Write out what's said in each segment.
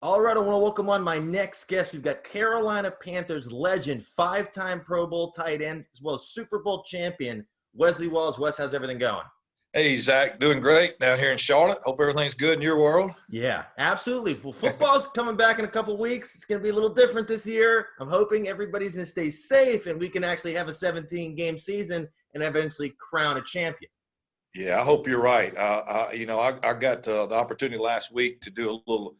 All right, I want to welcome on my next guest. We've got Carolina Panthers legend, five-time Pro Bowl tight end, as well as Super Bowl champion, Wesley Walls. Wes, how's everything going? Hey, Zach, doing great down here in Charlotte. Hope everything's good in your world. Yeah, absolutely. Well, football's coming back in a couple weeks. It's going to be a little different this year. I'm hoping everybody's going to stay safe and we can actually have a 17-game season and eventually crown a champion. Yeah, I hope you're right. I got the opportunity last week to do a little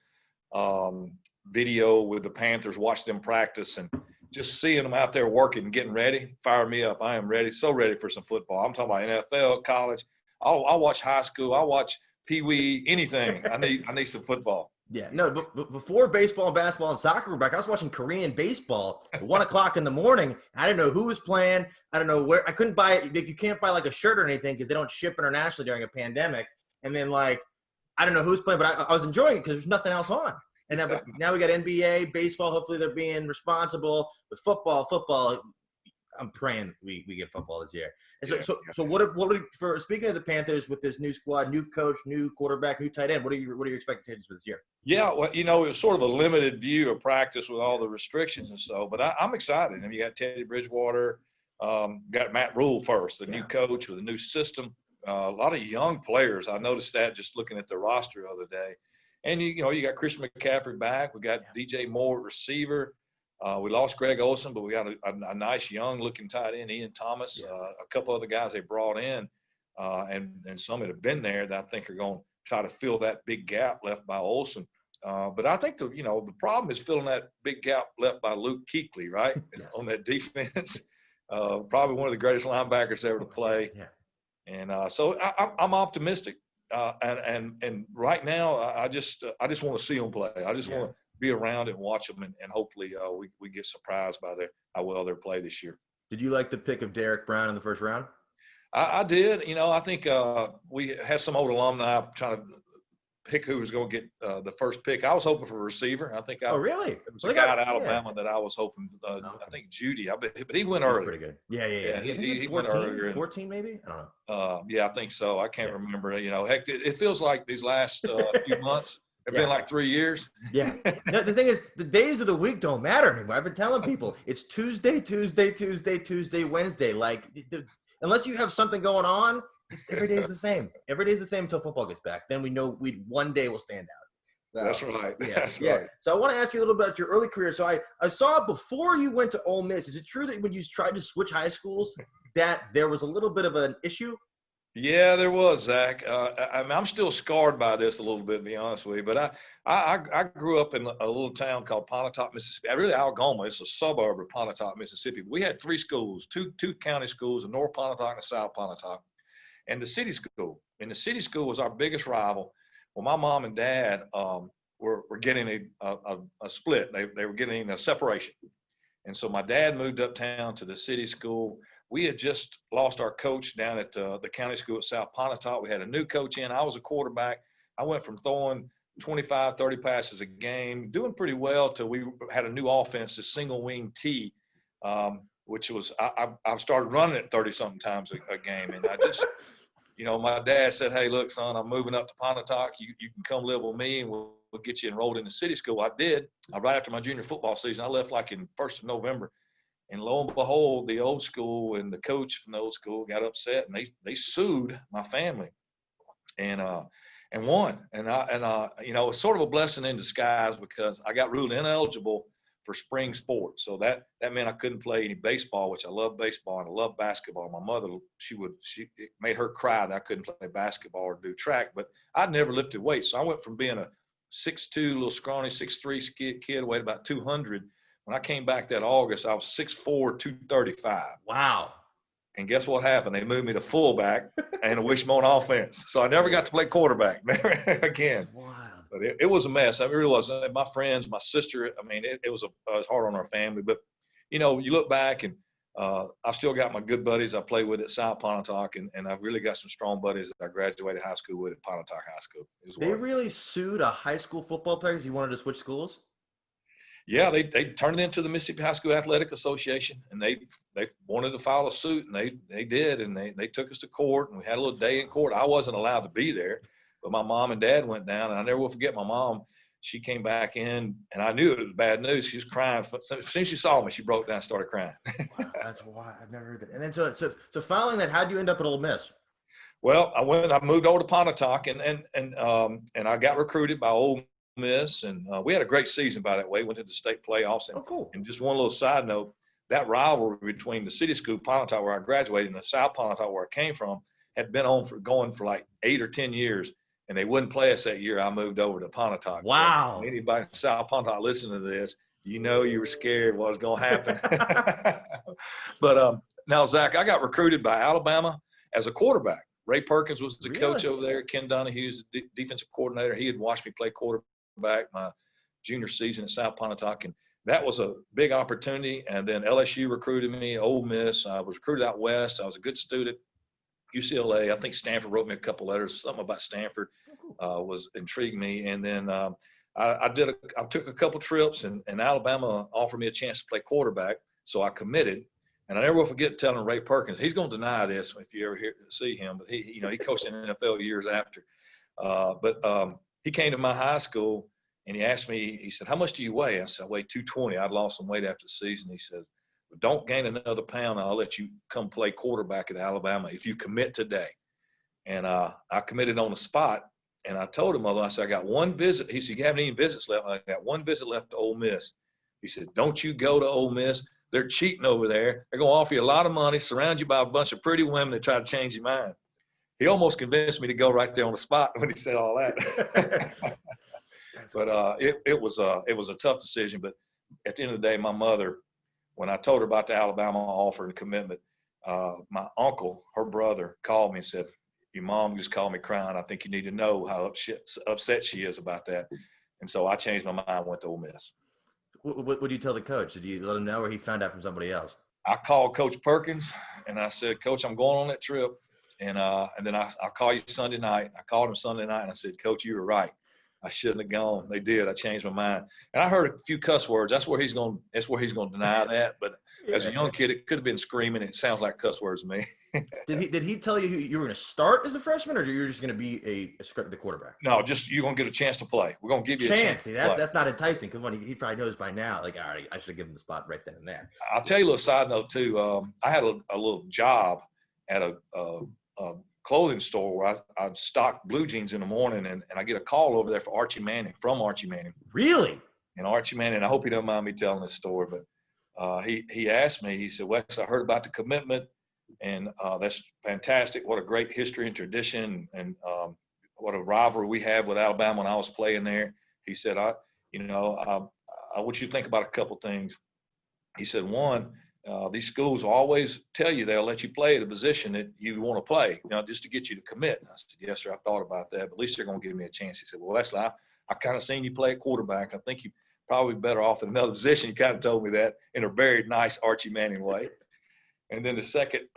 video with the Panthers, watch them practice, and just seeing them out there working and getting ready, fire me up. I am ready, so ready for some football. I'm talking about NFL, college. I'll watch high school. I'll watch Pee Wee, anything. I need some football. Yeah, no, but before baseball and basketball and soccer were back, I was watching Korean baseball at 1 o'clock in the morning. I didn't know who was playing. I don't know where. I couldn't buy – you can't buy like a shirt or anything because they don't ship internationally during a pandemic. And then I don't know who's playing, but I was enjoying it because there's nothing else on. And now we got NBA, baseball. Hopefully they're being responsible. But football, I'm praying we get football this year. And so what for speaking of the Panthers with this new squad, new coach, new quarterback, new tight end, what are your expectations for this year? Yeah, well, it was sort of a limited view of practice with all the restrictions and so, but I'm excited. I mean, you got Teddy Bridgewater, got Matt Rhule first, the new coach with a new system. A lot of young players. I noticed that just looking at the roster the other day. And you got Christian McCaffrey back. We got DJ Moore, receiver. We lost Greg Olsen, but we got a nice young-looking tight end, Ian Thomas, a couple other guys they brought in, and some that have been there that I think are going to try to fill that big gap left by Olsen. But I think the problem is filling that big gap left by Luke Kuechly, right, on that defense. Probably one of the greatest linebackers ever to play. Yeah. And so I'm optimistic. And right now, I just want to see them play. I just want to be around and watch them, and hopefully we get surprised by how well they play this year. Did you like the pick of Derek Brown in the first round? I did. I think we had some old alumni trying to pick who was going to get the first pick. I was hoping for a receiver. I think. Oh, really? It was a guy out of Alabama that I was hoping. I think Judy. But he went early. Pretty good. Yeah. He 14, went earlier. 14 maybe. I don't know. Yeah, I think so. I can't remember. Heck, it feels like these last few months. It's been like 3 years. Yeah. No, the thing is, the days of the week don't matter anymore. I've been telling people it's Tuesday, Wednesday. Unless you have something going on, every day is the same. Every day is the same until football gets back. Then we know one day will stand out. So, that's right. Yeah. Right. So I want to ask you a little bit about your early career. So I saw before you went to Ole Miss, is it true that when you tried to switch high schools that there was a little bit of an issue? Yeah, there was, Zach. I'm still scarred by this a little bit, to be honest with you. But I grew up in a little town called Pontotoc, Mississippi. Really, Algoma. It's a suburb of Pontotoc, Mississippi. We had three schools, two county schools, in North Pontotoc and South Pontotoc, and the city school. And the city school was our biggest rival. Well, my mom and dad were getting a split. They were getting a separation. And so my dad moved uptown to the city school. We had just lost our coach down at the county school at South Pontotoc. We had a new coach in. I was a quarterback. I went from throwing 25, 30 passes a game, doing pretty well, till we had a new offense, the single wing T, which was I started running it 30-something times a game. And I just, my dad said, "Hey, look, son, I'm moving up to Pontotoc. You can come live with me, and we'll get you enrolled in the city school." I did. Right after my junior football season, I left like in 1st of November. And lo and behold, the old school and the coach from the old school got upset, and they sued my family, and won. And it's sort of a blessing in disguise because I got ruled ineligible for spring sports. So that meant I couldn't play any baseball, which I love baseball and I love basketball. My mother, it made her cry that I couldn't play basketball or do track, but I'd never lifted weights. So I went from being a 6'2", little scrawny 6'3" kid, weighed about 200. When I came back that August, I was 6'4", 235. Wow. And guess what happened? They moved me to fullback and wishbone offense. So I never got to play quarterback again. That's wild. But it was a mess. It really was. My friends, my sister, it was hard on our family. But, you look back and I still got my good buddies I played with at South Pontotoc, and I've really got some strong buddies that I graduated high school with at Pontotoc High School. They really sued a high school football player because you wanted to switch schools? Yeah, they turned it into the Mississippi High School Athletic Association, and they wanted to file a suit, and they did, and they took us to court, and we had a little day in court. I wasn't allowed to be there, but my mom and dad went down, and I never will forget my mom. she came back in, and I knew it was bad news. She was crying. As soon as she saw me, she broke down and started crying. Wow, that's why I've never heard that. And then so following that, how'd you end up at Ole Miss? Well, I moved over to Pontotoc, and I got recruited by Ole Miss, and we had a great season by that way. Went to the state playoffs. And, Cool. And just one little side note, that rivalry between the city school Pontotoc, where I graduated, and the South Pontotoc, where I came from, had been going for like 8 or 10 years, and they wouldn't play us that year. I moved over to Pontotoc. Wow. So anybody in South Pontotoc listening to this, you know you were scared what was going to happen. But now, Zach, I got recruited by Alabama as a quarterback. Ray Perkins was the coach over there. Ken Donahue's the defensive coordinator. He had watched me play quarterback my junior season at South Pontotoc, and that was a big opportunity. And then LSU recruited me, Ole Miss. I was recruited out west. I was a good student. UCLA, I think Stanford wrote me a couple letters. Something about Stanford was intrigued me. And then I took a couple trips, and Alabama offered me a chance to play quarterback, so I committed. And I never will forget telling Ray Perkins, he's going to deny this if you ever see him, but he coached in the NFL years after. But he came to my high school, and he asked me, he said, "How much do you weigh?" I said, "I weigh 220. I'd lost some weight after the season." He said, "Don't gain another pound, and I'll let you come play quarterback at Alabama if you commit today." And I committed on the spot, and I told him, I said, "I got one visit." He said, "You haven't any visits left?" I got one visit left to Ole Miss. He said, "Don't you go to Ole Miss. They're cheating over there. They're going to offer you a lot of money, surround you by a bunch of pretty women that try to change your mind." He almost convinced me to go right there on the spot when he said all that. But it was a tough decision. But at the end of the day, my mother, when I told her about the Alabama offer and commitment, my uncle, her brother, called me and said, "Your mom just called me crying. I think you need to know how upset she is about that." And so I changed my mind, went to Ole Miss. What did you tell the coach? Did you let him know, or he found out from somebody else? I called Coach Perkins, and I said, "Coach, I'm going on that trip." And then I'll call you Sunday night. I called him Sunday night, and I said, "Coach, you were right. I shouldn't have gone." They did. I changed my mind. And I heard a few cuss words. That's where he's going to deny that. But as a young kid, it could have been screaming. It sounds like cuss words to me. Did he tell you you were going to start as a freshman, or you were just going to be the quarterback? No, just you're going to get a chance to play. We're going to give you a chance. See, that's not enticing, because he probably knows by now, like, all right, I should give him the spot right then and there. I'll tell you a little side note too. I had a little job at a clothing store where I stocked blue jeans in the morning, and I get a call over there for Archie Manning, from Archie Manning. Really? And Archie Manning, I hope he don't mind me telling this story, but he asked me, he said, "Wes, I heard about the commitment, and that's fantastic. What a great history and tradition, and what a rivalry we have with Alabama when I was playing there." He said, I want you to think about a couple things. He said, one, these schools will always tell you they'll let you play at a position that you want to play, just to get you to commit. And I said, "Yes, sir, I thought about that, but at least they're going to give me a chance." He said, "Well, Wesley, I kind of seen you play at quarterback. I think you probably better off in another position." He kind of told me that in a very nice Archie Manning way. And then the second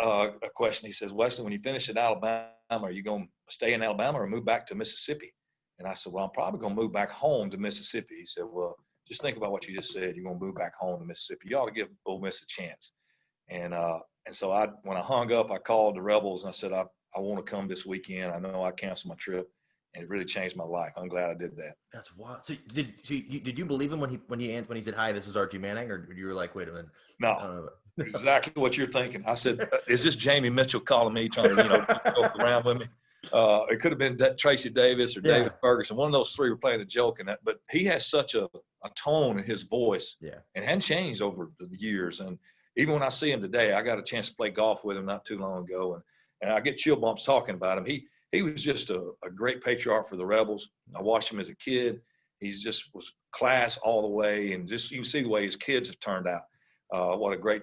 question, he says, "Wesley, when you finish at Alabama, are you going to stay in Alabama or move back to Mississippi?" And I said, "Well, I'm probably going to move back home to Mississippi." He said, "Well, just think about what you just said. You're going to move back home to Mississippi. You ought to give Ole Miss a chance." And so when I hung up, I called the Rebels and I said, I want to come this weekend. I know I canceled my trip, and it really changed my life. I'm glad I did that. That's wild. So did you believe him when he said, "Hi, this is Archie Manning," or you were like, "Wait a minute"? No, exactly what you're thinking. I said, "Is this Jamie Mitchell calling me, trying to joke around with me?" It could have been Tracy Davis or David Ferguson. One of those three were playing a joke in that. But he has such a tone in his voice, and hadn't changed over the years. And even when I see him today, I got a chance to play golf with him not too long ago, and I get chill bumps talking about him. He was just a great patriarch for the Rebels. I watched him as a kid. He's just was class all the way, and just you can see the way his kids have turned out. What a great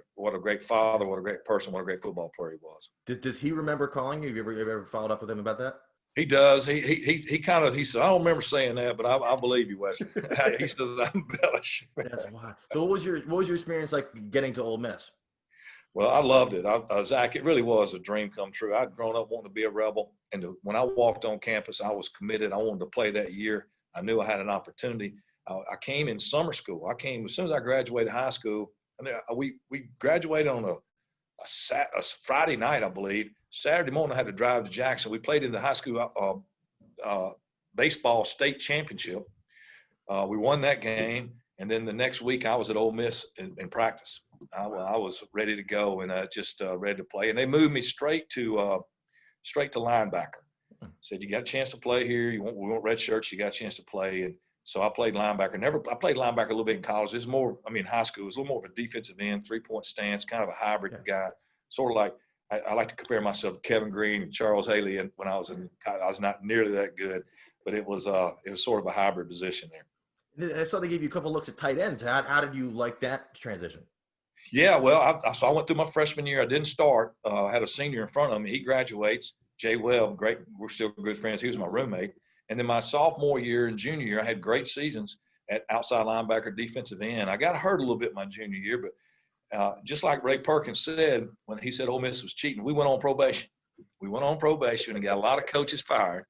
father, what a great person, what a great football player he was. Does he remember calling you? Have you ever followed up with him about that? He does. He said, "I don't remember saying that, but I believe you, Wesley." He says, "I'm embellished." That's why. So what was your experience like getting to Ole Miss? Well, I loved it. Zach, it really was a dream come true. I'd grown up wanting to be a Rebel, and when I walked on campus, I was committed. I wanted to play that year. I knew I had an opportunity. I came in summer school. I came as soon as I graduated high school. And we graduated on a Friday night, I believe. Saturday morning, I had to drive to Jackson. We played in the high school baseball state championship. We won that game, and then the next week I was at Ole Miss in practice. I was ready to go and just ready to play, and they moved me straight to linebacker. Said, you got a chance to play here. We want red shirts. You got a chance to play. And so I played linebacker. I played linebacker a little bit in college. High school. It was a little more of a defensive end, 3-point stance, kind of a hybrid guy. Sort of like, I like to compare myself to Kevin Green and Charles Haley. And when I was not nearly that good, but it was sort of a hybrid position there. I saw they gave you a couple looks at tight ends. How did you like that transition? Yeah, well, I went through my freshman year. I didn't start. I had a senior in front of me. He graduates. Jay Webb, great. We're still good friends. He was my roommate. And then my sophomore year and junior year, I had great seasons at outside linebacker, defensive end. I got hurt a little bit my junior year, but just like Ray Perkins said when he said Ole Miss was cheating, we went on probation. We went on probation and got a lot of coaches fired.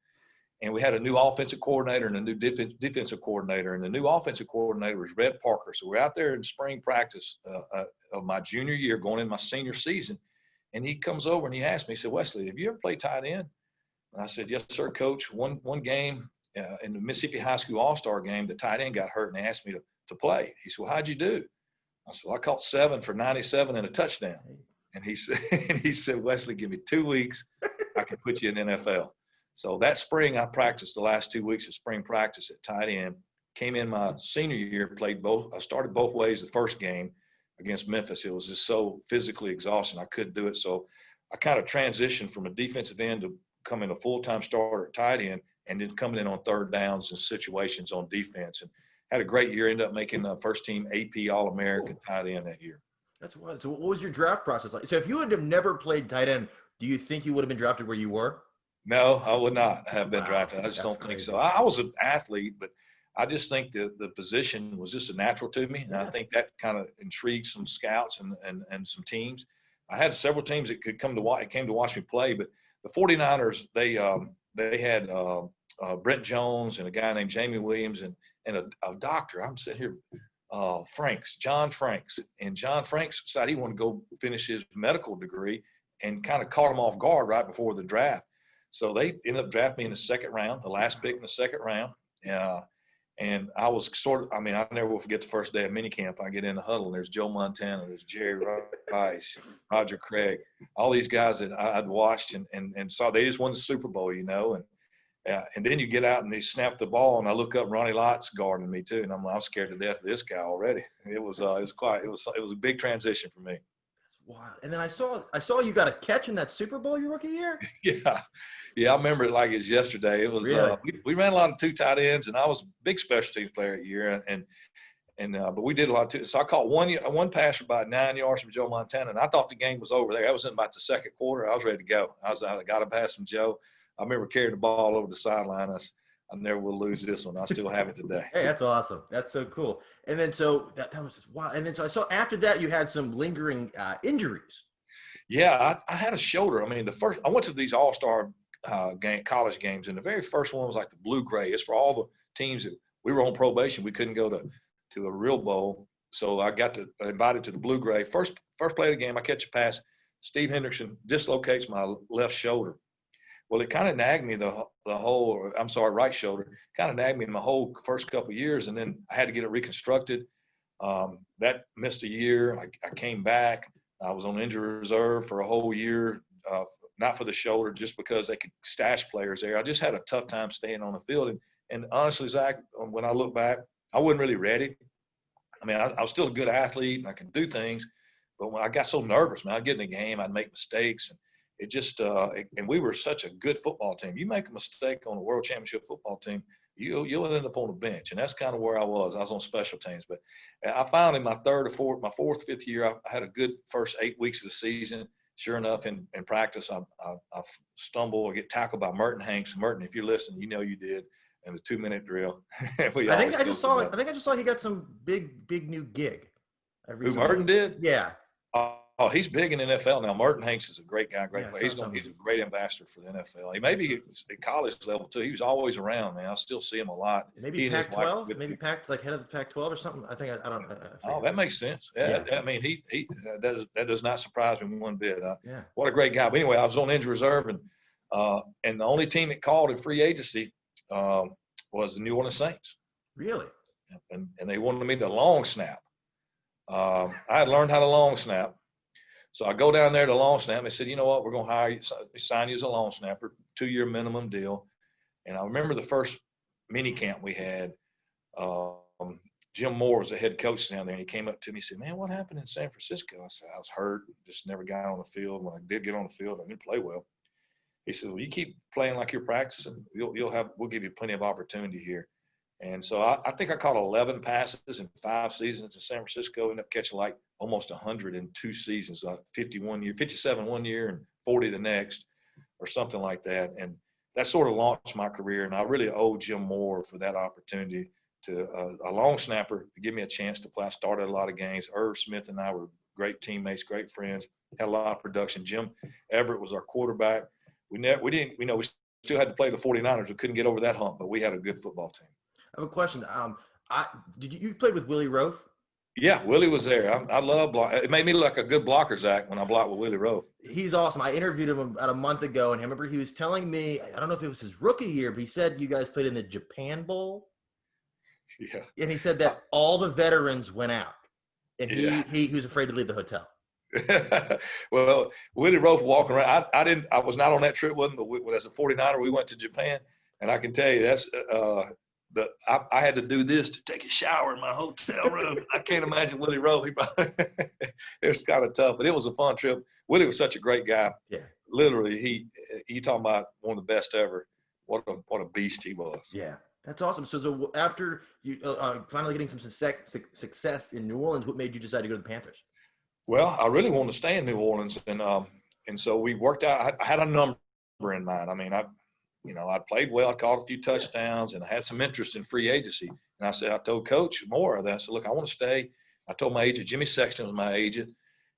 And we had a new offensive coordinator and a new defensive coordinator. And the new offensive coordinator was Red Parker. So we're out there in spring practice of my junior year, going in my senior season. And he comes over and he asked me, he said, Wesley, have you ever played tight end? And I said, yes, sir, coach. One game in the Mississippi High School All-Star game, the tight end got hurt and they asked me to play. He said, well, how'd you do? I said, well, I caught 7 for 97 and a touchdown. And he said, Wesley, give me 2 weeks. I can put you in the NFL. So that spring, I practiced the last 2 weeks of spring practice at tight end. Came in my senior year, played both. I started both ways the first game against Memphis. It was just so physically exhausting. I couldn't do it. So I kind of transitioned from a defensive end to becoming a full-time starter at tight end and then coming in on third downs and situations on defense. And had a great year, ended up making the first team AP All-American tight end that year. That's wild. So what was your draft process like? So if you would have never played tight end, do you think you would have been drafted where you were? No, I would not have been drafted. I just don't crazy. think so. I was an athlete, but I just think the position was just a natural to me. And I think that kind of intrigued some scouts and some teams. I had several teams that came to watch me play, but the 49ers, they had Brent Jones and a guy named Jamie Williams and a doctor. I'm sitting here, John Franks. And John Franks decided he wanted to go finish his medical degree and kind of caught him off guard right before the draft. So they ended up drafting me in the second round, the last pick in the second round. And I was I never will forget the first day of minicamp. I get in the huddle, and there's Joe Montana, there's Jerry Rice, Roger Craig, all these guys that I'd watched and saw. They just won the Super Bowl, and then you get out and they snap the ball, and I look up, Ronnie Lott's guarding me too, and I'm scared to death of this guy already. It was a big transition for me. Wow. And then I saw you got a catch in that Super Bowl your rookie year? Yeah, I remember it like it was yesterday. It was really? We ran a lot of 2 tight ends, and I was a big special teams player that year, but we did a lot of 2. So I caught one pass for about 9 yards from Joe Montana, and I thought the game was over there. I was in about the second quarter. I was ready to go. I got a pass from Joe. I remember carrying the ball over the sideline. I never will lose this one. I still have it today. Hey, that's awesome. That's so cool. And then so that was just wild. And then so I saw after that you had some lingering injuries. Yeah, I had a shoulder. I went to these all-star college games, and the very first one was like the blue-gray. It's for all the teams that we were on probation. We couldn't go to a real bowl, so I got invited to the blue-gray. First play of the game, I catch a pass. Steve Hendrickson dislocates my left shoulder. Well, it kind of nagged me right shoulder, kind of nagged me in my whole first couple of years, and then I had to get it reconstructed. That missed a year. I came back. I was on injury reserve for a whole year, not for the shoulder, just because they could stash players there. I just had a tough time staying on the field. And honestly, Zach, when I look back, I wasn't really ready. I was still a good athlete and I could do things, but when I got so nervous, I'd get in the game, I'd make mistakes, and it just and we were such a good football team. You make a mistake on a world championship football team, you'll end up on the bench, and that's kind of where I was. I was on special teams, but I found in my fourth, fifth year, I had a good first 8 weeks of the season. Sure enough, in practice, I stumble or get tackled by Merton Hanks. Merton, if you're listening, you did. In the 2-minute drill. I think I just saw he got some big new gig. Who Merton did? Yeah. Oh, he's big in the NFL now. Merton Hanks is a great guy, great player. He's a great ambassador for the NFL. He maybe at college level too. He was always around, man. I still see him a lot. Maybe Pac-12, maybe head of the Pac-12 or something. I think I don't. Oh, that makes sense. Yeah. He that does not surprise me one bit. Yeah. What a great guy. But anyway, I was on injury reserve, and the only team that called in free agency was the New Orleans Saints. Really? and they wanted me to long snap. I had learned how to long snap. So I go down there to long snap, and they said, you know what, we're going to hire you, sign you as a long snapper, 2-year minimum deal. And I remember the first mini camp we had, Jim Moore was the head coach down there, and he came up to me and said, man, what happened in San Francisco? I said, I was hurt, just never got on the field. When I did get on the field, I didn't play well. He said, well, you keep playing like you're practicing, we'll give you plenty of opportunity here. And so I think I caught 11 passes in 5 seasons in San Francisco, ended up catching like almost 100 in 2 seasons, 57 one year and 40 the next, or something like that. And that sort of launched my career. And I really owe Jim Moore for that opportunity to a long snapper to give me a chance to play. I started a lot of games. Irv Smith and I were great teammates, great friends, had a lot of production. Jim Everett was our quarterback. We still had to play the 49ers. We couldn't get over that hump, but we had a good football team. I have a question. You played with Willie Roaf? Yeah, Willie was there. I love block. It made me look like a good blocker, Zach, when I blocked with Willie Roaf. He's awesome. I interviewed him about a month ago, and I remember he was telling me, I don't know if it was his rookie year, but he said you guys played in the Japan Bowl. Yeah. And he said that all the veterans went out, and he was afraid to leave the hotel. Well, Willie Roaf walking around. I was not on that trip with him, but as a 49er, we went to Japan, and I can tell you that's I had to do this to take a shower in my hotel room. I can't imagine Willie Roaf. It was kind of tough, but it was a fun trip. Willie was such a great guy. Yeah. Literally, you talking about one of the best ever. What a beast he was. Yeah. That's awesome. So after you finally getting some success in New Orleans, what made you decide to go to the Panthers? Well, I really wanted to stay in New Orleans, and so we worked out. I had a number in mind. I mean, I played well. I caught a few touchdowns, and I had some interest in free agency. And I told Coach Moore that. I said, look, I want to stay. I told my agent, Jimmy Sexton was my agent,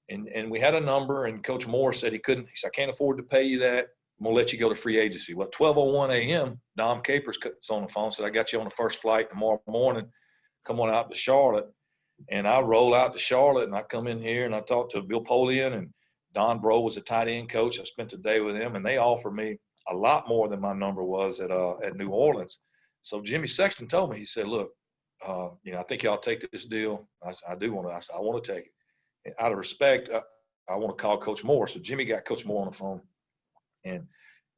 and we had a number. And Coach Moore said he couldn't. He said, I can't afford to pay you that. I'm going to let you go to free agency. Well, 12:01 a.m., Dom Capers was on the phone, said, I got you on the first flight tomorrow morning. Come on out to Charlotte. And I roll out to Charlotte, and I come in here, and I talked to Bill Polian, and Don Bro was a tight end coach. I spent the day with him, and they offered me a lot more than my number was at New Orleans. So Jimmy Sexton told me, he said, look, I think y'all take this deal. I said, I want to take it. And out of respect, I want to call Coach Moore. So Jimmy got Coach Moore on the phone. And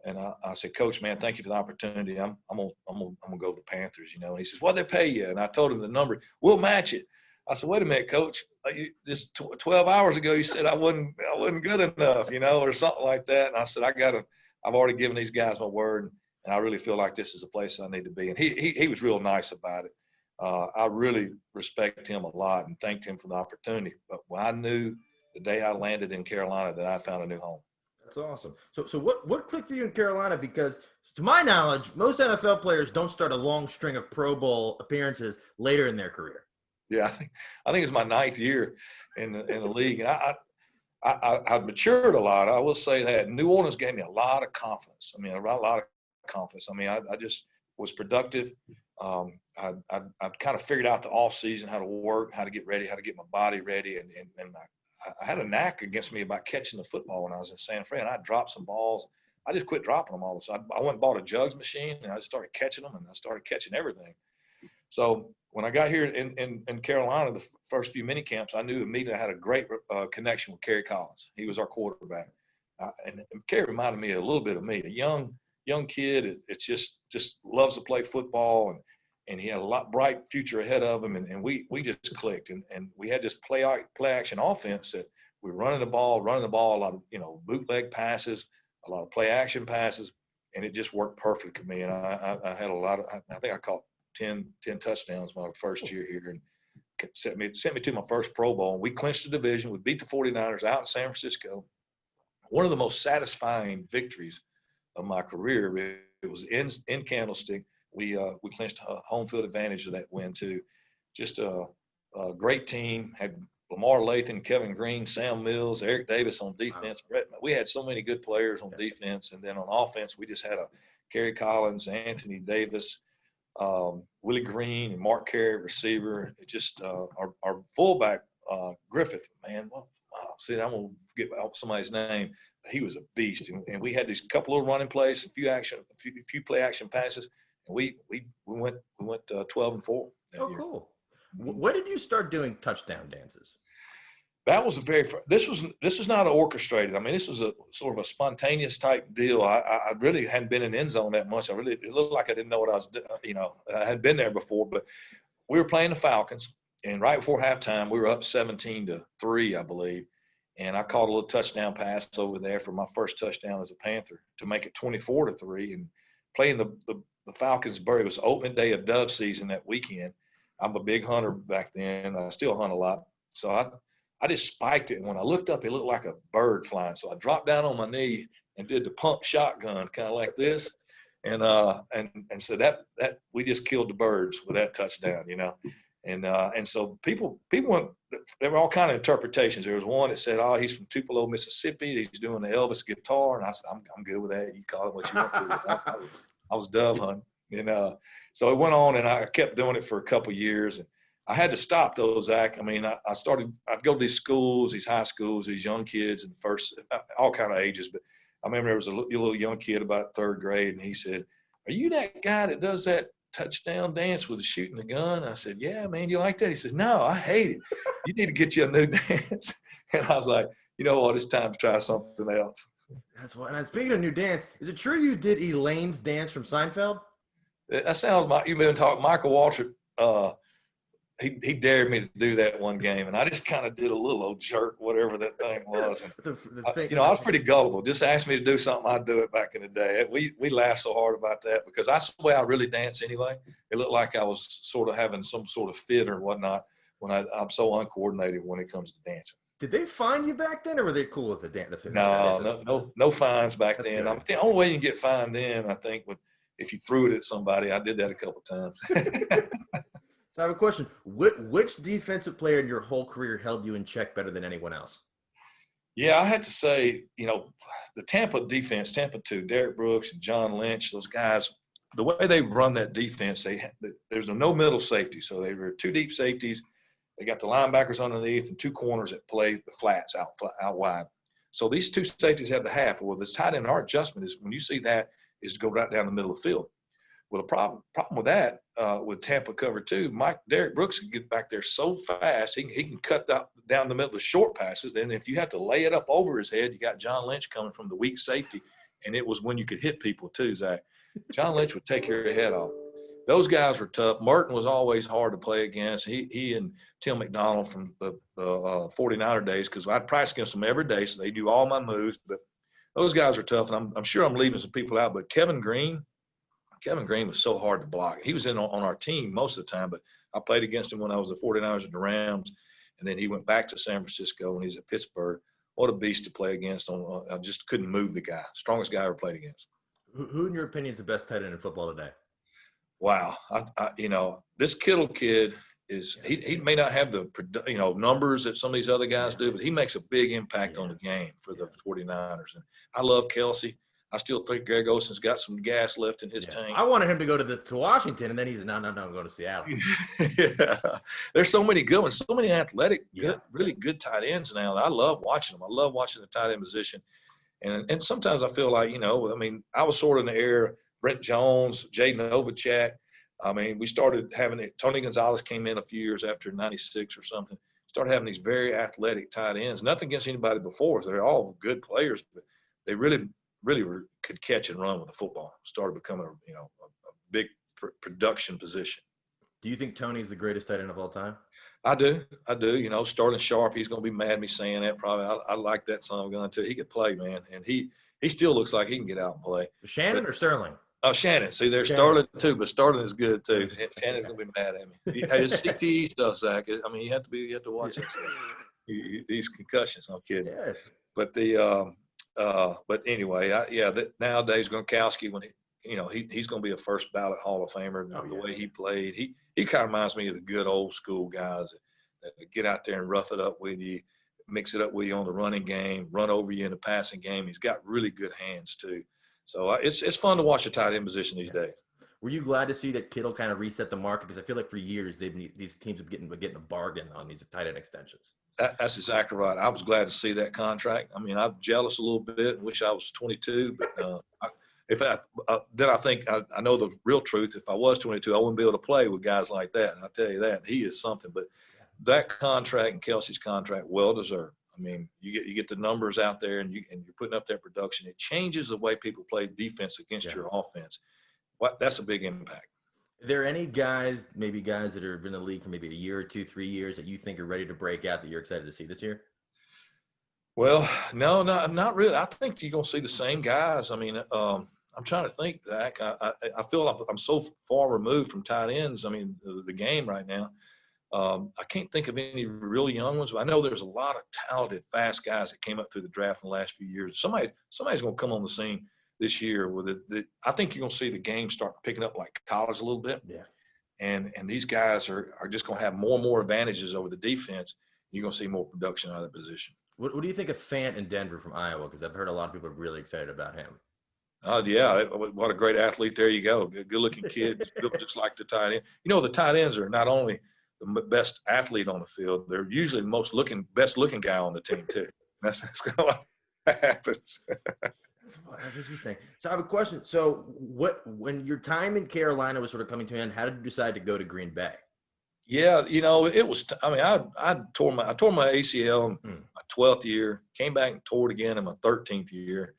I said, Coach, man, thank you for the opportunity. I'm gonna go to the Panthers, And he says, what'd they pay you? And I told him the number. We'll match it. I said, wait a minute, Coach. Just 12 hours ago, you said I wasn't good enough, or something like that. And I said, I've already given these guys my word, and I really feel like this is a place I need to be. And he was real nice about it. I really respect him a lot and thanked him for the opportunity. But when I knew the day I landed in Carolina that I found a new home. That's awesome. So what clicked for you in Carolina? Because to my knowledge, most NFL players don't start a long string of Pro Bowl appearances later in their career. Yeah, I think it's my 9th year in the league, and I've matured a lot. I will say that New Orleans gave me a lot of confidence. I lot of confidence. I just was productive. I kind of figured out the off season how to work, how to get ready, how to get my body ready, and I had a knack against me about catching the football when I was in San Fran. I dropped some balls. I just quit dropping them all the time. I went and bought a jugs machine, and I just started catching them, and I started catching everything. So when I got here in Carolina, the first few mini camps, I knew immediately I had a great connection with Kerry Collins. He was our quarterback. And Kerry reminded me a little bit of me, a young kid. It's just loves to play football, and he had a bright future ahead of him. And we just clicked, and we had this play action offense that we were running the ball, a lot of bootleg passes, a lot of play action passes, and it just worked perfect for me. And I had a lot of. I think I caught 10 touchdowns my first year here, and sent me to my first Pro Bowl. And we clinched the division. We beat the 49ers out in San Francisco. One of the most satisfying victories of my career. It was in Candlestick. We clinched a home field advantage of that win too. Just a great team. Had Lamar Lathan, Kevin Green, Sam Mills, Eric Davis on defense. We had so many good players on defense, and then on offense we just had a Kerry Collins, Anthony Davis, Willie Green, and Mark Carey, receiver. It just our fullback Griffith, man. Wow. See, I'm gonna forget somebody's name. He was a beast, and we had these couple of running plays, a few play action passes, and we went 12-4. Oh, year. cool. When did you start doing touchdown dances? That was this was not orchestrated. I mean, this was a sort of a spontaneous type deal. I really hadn't been in end zone that much. It looked like I didn't know what I was, I had been there before, but we were playing the Falcons, and right before halftime, we were up 17-3, I believe. And I caught a little touchdown pass over there for my first touchdown as a Panther to make it 24-3. And playing the Falcons, it was opening day of dove season that weekend. I'm a big hunter back then. I still hunt a lot. So I just spiked it. And when I looked up, it looked like a bird flying. So I dropped down on my knee and did the pump shotgun, kind of like this. And so that we just killed the birds with that touchdown, And so people went, there were all kind of interpretations. There was one that said, "Oh, he's from Tupelo, Mississippi. He's doing the Elvis guitar." And I said, "I'm good with that. You call it what you want to." I was dove hunting, so it went on, and I kept doing it for a couple of years, and I had to stop though, Zach. I mean, I'd go to these schools, these high schools, these young kids, and all kind of ages. But I remember there was a little young kid about third grade, and he said, "Are you that guy that does that touchdown dance with shooting the gun?" I said, "Yeah, man, you like that?" He says, "No, I hate it. You need to get you a new dance." And I was like, you know what, it's time to try something else. That's why. And speaking of new dance, is it true you did Elaine's dance from Seinfeld? That sounds like you've been talking. Michael Waltrip, he dared me to do that one game, and I just kind of did a little old jerk, whatever that thing was. And I was pretty gullible. Just ask me to do something, I'd do it back in the day. We laughed so hard about that because that's the way I really dance anyway. It looked like I was sort of having some sort of fit or whatnot when I'm so uncoordinated when it comes to dancing. Did they find you back then, or were they cool with the dance? No fines back That's then. good. The only way you can get fined then, I think, if you threw it at somebody. I did that a couple of times. So I have a question. Which defensive player in your whole career held you in check better than anyone else? Yeah, I had to say, the Tampa defense, Tampa 2, Derek Brooks and John Lynch, those guys, the way they run that defense, there's no middle safety. So they were two deep safeties. They got the linebackers underneath and two corners that play the flats out wide. So these two safeties have the half. Well, this tight end, our adjustment is when you see that is to go right down the middle of the field. Well, the problem with that, with Tampa cover 2, Derek Brooks can get back there so fast, he can cut down the middle of short passes. Then if you have to lay it up over his head, you got John Lynch coming from the weak safety, and it was when you could hit people too, Zach. John Lynch would take your head off. Those guys were tough. Merton was always hard to play against. He and Tim McDonald from the 49er days, because I'd practice against them every day, so they do all my moves. But those guys are tough, and I'm sure I'm leaving some people out. But Kevin Green was so hard to block. He was on our team most of the time, but I played against him when I was the 49ers and the Rams, and then he went back to San Francisco, and he's at Pittsburgh. What a beast to play against. I just couldn't move the guy. Strongest guy I ever played against. Who in your opinion, is the best tight end in football today? Wow. This Kittle kid he may not have the, numbers that some of these other guys do, but he makes a big impact on the game for the 49ers. And I love Kelsey. I still think Greg Olsen's got some gas left in his tank. I wanted him to go to Washington, and then he's no, I'm going to Seattle. Yeah. There's so many good ones, so many athletic, really good tight ends now. I love watching them. I love watching the tight end position. And sometimes I feel like, I was sort of in the era, Brent Jones, Jay Novacek. We started having it. Tony Gonzalez came in a few years after 96 or something. Started having these very athletic tight ends. Nothing against anybody before. They're all good players, but they really could catch and run with the football. Started becoming a big production position. Do you think Tony's the greatest tight end of all time? I do. Sterling Sharp, he's going to be mad at me saying that probably. I like that son of a gun too. He could play, man. And he still looks like he can get out and play. Shannon or Sterling? Oh, Shannon. See, there's Sterling too, but Sterling is good too. Shannon's going to be mad at me. His CTE stuff, Zach. You have to watch that stuff. These concussions, I'm kidding. Yeah. But but anyway, nowadays Gronkowski, when he's going to be a first ballot Hall of Famer. The way he played, he kind of reminds me of the good old school guys that get out there and rough it up with you, mix it up with you on the running game, run over you in the passing game. He's got really good hands too. So it's fun to watch the tight end position these days. Were you glad to see that Kittle kind of reset the market? Because I feel like for years these teams have been getting a bargain on these tight end extensions. That's exactly right. I was glad to see that contract. I'm jealous a little bit. Wish I was 22, but Then I think I know the real truth. If I was 22, I wouldn't be able to play with guys like that. And I'll tell you that he is something. But that contract and Kelsey's contract, well deserved. I mean, you get the numbers out there, and you're putting up that production. It changes the way people play defense against your offense. That's a big impact. Are there any guys, maybe guys that have been in the league for maybe a year or 2, 3 years that you think are ready to break out that you're excited to see this year? Well, no, not really. I think you're going to see the same guys. I mean, I'm trying to think, Zach. I feel like I'm so far removed from tight ends. I mean, the game right now. I can't think of any really young ones, but I know there's a lot of talented, fast guys that came up through the draft in the last few years. Somebody's going to come on the scene this year with it. I think you're going to see the game start picking up like college a little bit. Yeah. And these guys are just going to have more and more advantages over the defense. You're going to see more production out of the position. What do you think of Fant in Denver from Iowa? Because I've heard a lot of people are really excited about him. Oh, yeah. What a great athlete. There you go. Good-looking kid, built just like the tight end. You know, the tight ends are not only the best athlete on the field, they're usually the best-looking guy on the team, too. That's kind of what happens. That's interesting. So I have a question. So when your time in Carolina was sort of coming to an end, how did you decide to go to Green Bay? Yeah, you know, it was. I mean, I tore my ACL in my 12th year, came back and tore it again in my 13th year,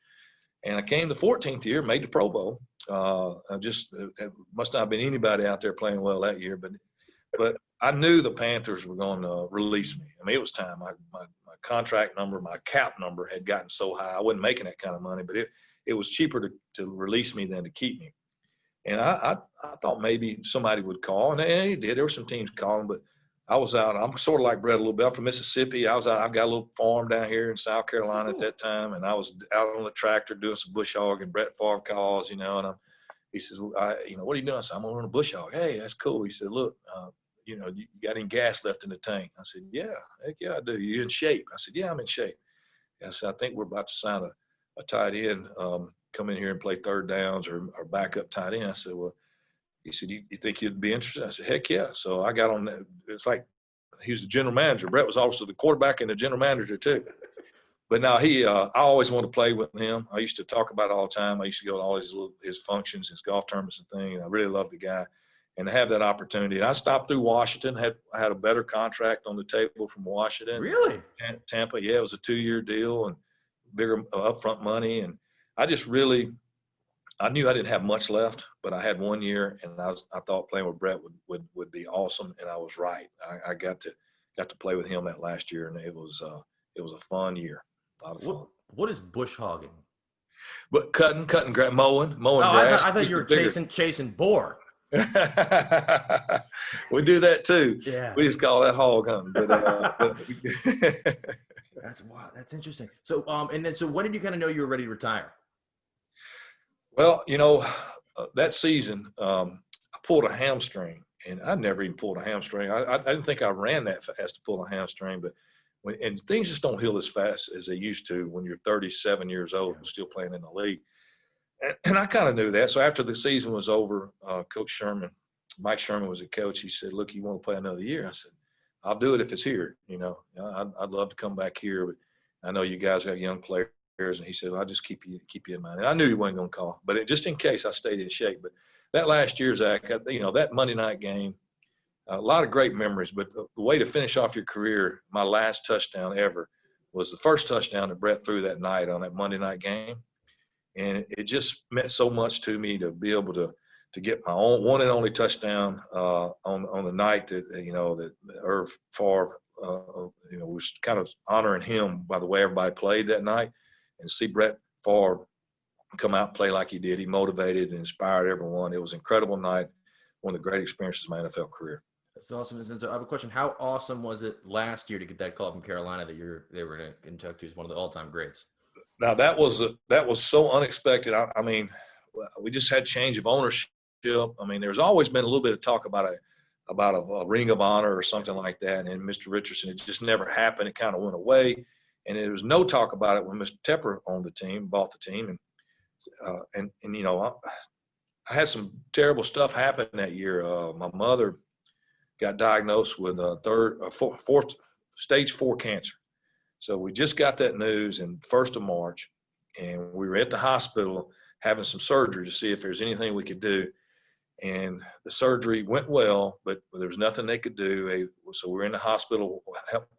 and I came the 14th year, made the Pro Bowl. It must not have been anybody out there playing well that year, but I knew the Panthers were going to release me. I mean, it was time. My contract number, my cap number had gotten so high, I wasn't making that kind of money, but it was cheaper to release me than to keep me. And I thought maybe somebody would call, and they did. There were some teams calling, but I was out. I'm sort of like Brett a little bit. I'm from Mississippi. I was out. I've got a little farm down here in South Carolina at that time, and I was out on the tractor doing some bush hog. And Brett Favre calls, you know, and he says, well, what are you doing? I said, I'm going to run a bush hog. Hey, that's cool. He said, look, you got any gas left in the tank? I said, yeah, heck yeah, I do. You in shape? I said, yeah, I'm in shape. I said, I think we're about to sign a tight end. Come in here and play third downs or backup tight end. I said, well, he said, you think you'd be interested? I said, heck yeah. So I got on that. It's like he was the general manager. Brett was also the quarterback and the general manager too. But now I always wanted to play with him. I used to talk about it all the time. I used to go to all his functions, his golf tournaments and things. I really loved the guy. And to have that opportunity. And I stopped through Washington, I had a better contract on the table from Washington. Really? And Tampa, yeah, it was a 2-year deal and bigger upfront money. And I knew I didn't have much left, but I had 1 year, and I thought playing with Brett would be awesome, and I was right. I got to play with him that last year, and it was a fun year, a lot of fun. What is bush hogging? But cutting, mowing Oh, grass. I thought you were chasing boar. We do that too. Yeah. We just call that hog hunting. But That's wild. That's interesting. So, so when did you kind of know you were ready to retire? Well, that season, I pulled a hamstring, and I never even pulled a hamstring. I didn't think I ran that fast to pull a hamstring, but and things just don't heal as fast as they used to when you're 37 years old and still playing in the league. And I kind of knew that. So after the season was over, Coach Mike Sherman was the coach. He said, look, you want to play another year? I said, I'll do it if it's here. I'd love to come back here, but I know you guys got young players. And he said, well, I'll just keep you in mind. And I knew he wasn't going to call, but just in case I stayed in shape. But that last year, Zach, that Monday night game, a lot of great memories. But the way to finish off your career, my last touchdown ever was the first touchdown that Brett threw that night on that Monday night game. And it just meant so much to me to be able to get my own one and only touchdown on the night that that Irv Favre was kind of honoring him by the way everybody played that night, and see Brett Favre come out and play like he did. He motivated and inspired everyone. It was an incredible night, one of the great experiences of my NFL career. That's awesome. So I have a question: how awesome was it last year to get that call from Carolina that they were in Kentucky as one of the all-time greats? Now that was so unexpected. I mean, we just had change of ownership. I mean, there's always been a little bit of talk about a ring of honor or something like that. And Mr. Richardson, it just never happened. It kind of went away, and there was no talk about it when Mr. Tepper owned the team, bought the team, and I had some terrible stuff happen that year. My mother got diagnosed with fourth stage 4 cancer. So we just got that news in 1st of March, and we were at the hospital having some surgery to see if there's anything we could do. And the surgery went well, but there was nothing they could do. So we're in the hospital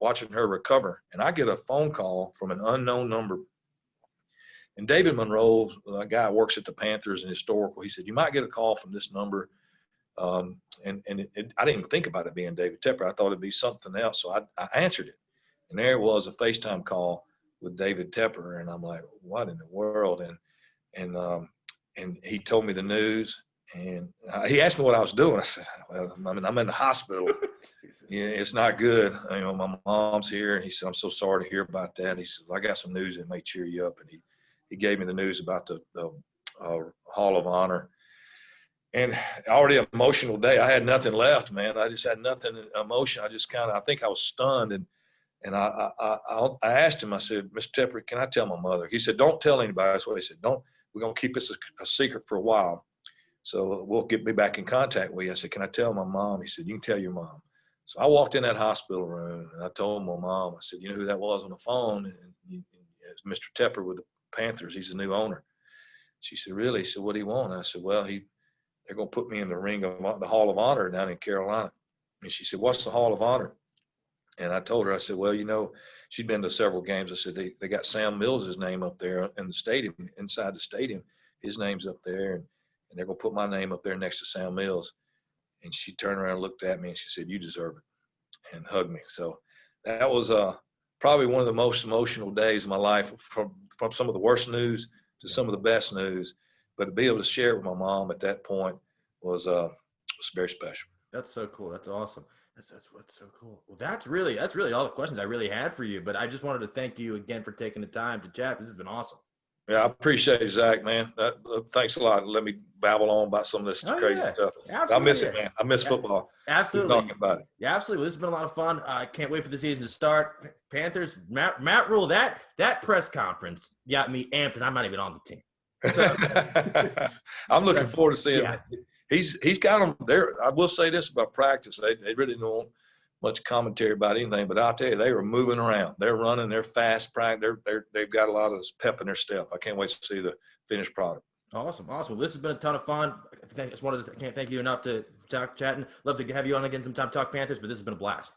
watching her recover. And I get a phone call from an unknown number. And David Monroe, a guy who works at the Panthers and historical, he said, you might get a call from this number. I didn't even think about it being David Tepper. I thought it'd be something else. So I answered it. And there it was, a FaceTime call with David Tepper. And I'm like, what in the world? And he told me the news. And he asked me what I was doing. I said, well, I'm in the hospital. Yeah, it's not good. My mom's here. And he said, I'm so sorry to hear about that. He said, well, I got some news that may cheer you up. And he gave me the news about the Hall of Honor. And already an emotional day. I had nothing left, man. I just had nothing emotion. I just I think I was stunned. And I asked him, I said, Mr. Tepper, can I tell my mother? He said, don't tell anybody. That's what he said. We're going to keep this a secret for a while. So we'll me back in contact with you. I said, can I tell my mom? He said, you can tell your mom. So I walked in that hospital room and I told my mom, I said, you know who that was on the phone? And it's Mr. Tepper with the Panthers. He's the new owner. She said, really? He said, what do you want? I said, well, they're going to put me in the ring of the Hall of Honor down in Carolina. And she said, what's the Hall of Honor? And I told her, I said, well, she'd been to several games. I said, they got Sam Mills' name up there in the stadium, inside the stadium. His name's up there. And they're going to put my name up there next to Sam Mills. And she turned around and looked at me and she said, you deserve it, and hugged me. So that was probably one of the most emotional days of my life, from some of the worst news to some of the best news. But to be able to share it with my mom at that point was very special. That's so cool. That's awesome. That's what's so cool. Well, that's really all the questions I really had for you. But I just wanted to thank you again for taking the time to chat. This has been awesome. Yeah, I appreciate it, Zach, man. Thanks a lot. Let me babble on about some of this crazy stuff. Absolutely. I miss it, man. I miss football. Absolutely. Talking about it. Yeah, absolutely. Well, this has been a lot of fun. I can't wait for the season to start. Panthers, Matt Rhule, that press conference got me amped, and I'm not even on the team. So, I'm looking forward to seeing it. He's got them there. I will say this about practice. They really don't much commentary about anything, but I'll tell you, they were moving around. They're running. They're fast. They've got a lot of pep in their step. I can't wait to see the finished product. Awesome. Well, this has been a ton of fun. I can't thank you enough to talk chatting. Love to have you on again sometime, talk Panthers, but this has been a blast.